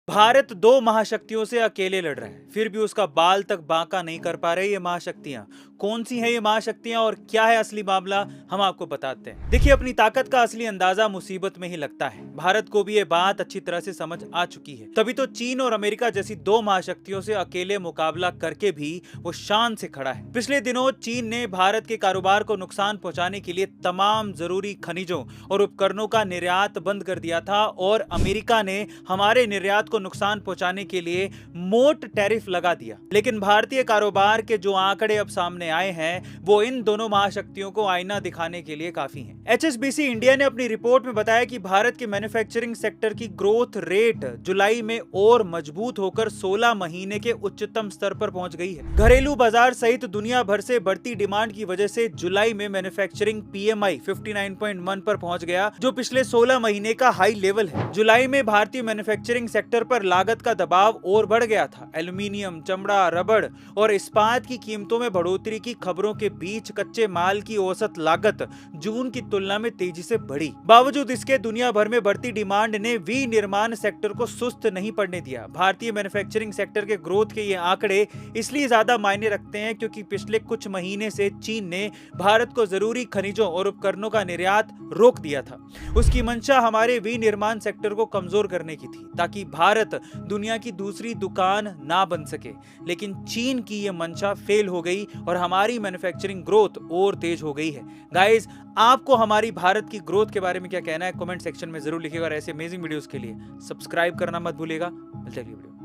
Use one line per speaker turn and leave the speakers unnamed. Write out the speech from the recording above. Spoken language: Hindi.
भारत दो महाशक्तियों से अकेले लड़ रहा है, फिर भी उसका बाल तक बांका नहीं कर पा रहे ये महाशक्तियां। कौन सी हैं ये महाशक्तियां और क्या है असली मामला, हम आपको बताते हैं। देखिए, अपनी ताकत का असली अंदाजा मुसीबत में ही लगता है। भारत को भी ये बात अच्छी तरह से समझ आ चुकी है, तभी तो चीन और अमेरिका जैसी दो महाशक्तियों से अकेले मुकाबला करके भी वो शान से खड़ा है। पिछले दिनों चीन ने भारत के कारोबार को नुकसान पहुंचाने के लिए तमाम जरूरी खनिजों और उपकरणों का निर्यात बंद कर दिया था, और अमेरिका ने हमारे निर्यात को नुकसान पहुंचाने के लिए मोट टैरिफ लगा दिया। लेकिन भारतीय कारोबार के जो आंकड़े अब सामने आए हैं वो इन दोनों महाशक्तियों को आईना दिखाने के लिए काफी हैं। एचएसबीसी इंडिया ने अपनी रिपोर्ट में बताया कि भारत के मैन्युफैक्चरिंग सेक्टर की ग्रोथ रेट जुलाई में और मजबूत होकर 16 महीने के उच्चतम स्तर पर पहुंच गई है। घरेलू बाजार सहित दुनिया भर से बढ़ती डिमांड की वजह से जुलाई में मैन्युफैक्चरिंग पीएमआई 59.1 पर पहुंच गया, जो पिछले 16 महीने का हाई लेवल है। जुलाई में भारतीय मैन्युफैक्चरिंग सेक्टर पर लागत का दबाव और बढ़ गया था। एल्यूमिनियम, चमड़ा, रबड़ और इस्पात की कीमतों में बढ़ोतरी की खबरों के बीच कच्चे माल की औसत लागत जून की तुलना में तेजी से बढ़ी। बावजूद इसके दुनिया भर में बढ़ती डिमांड ने विनिर्माण सेक्टर को सुस्त नहीं पड़ने दिया। भारतीय मैन्युफैक्चरिंग सेक्टर के ग्रोथ के ये आंकड़े इसलिए ज्यादा मायने रखते हैं क्योंकि पिछले कुछ महीने से चीन ने भारत को जरूरी खनिजों और उपकरणों का निर्यात रोक दिया था। उसकी मंशा हमारे विनिर्माण सेक्टर को कमजोर करने की थी, ताकि भारत दुनिया की दूसरी दुकान ना बन सके। लेकिन चीन की यह मंशा फेल हो गई और हमारी मैन्युफैक्चरिंग ग्रोथ और तेज हो गई है। गाइस, आपको हमारी भारत की ग्रोथ के बारे में क्या कहना है, कमेंट सेक्शन में जरूर लिखिएगा। और ऐसे अमेजिंग वीडियोस के लिए सब्सक्राइब करना मत भूलिएगा। मिलते हैं अगली वीडियो।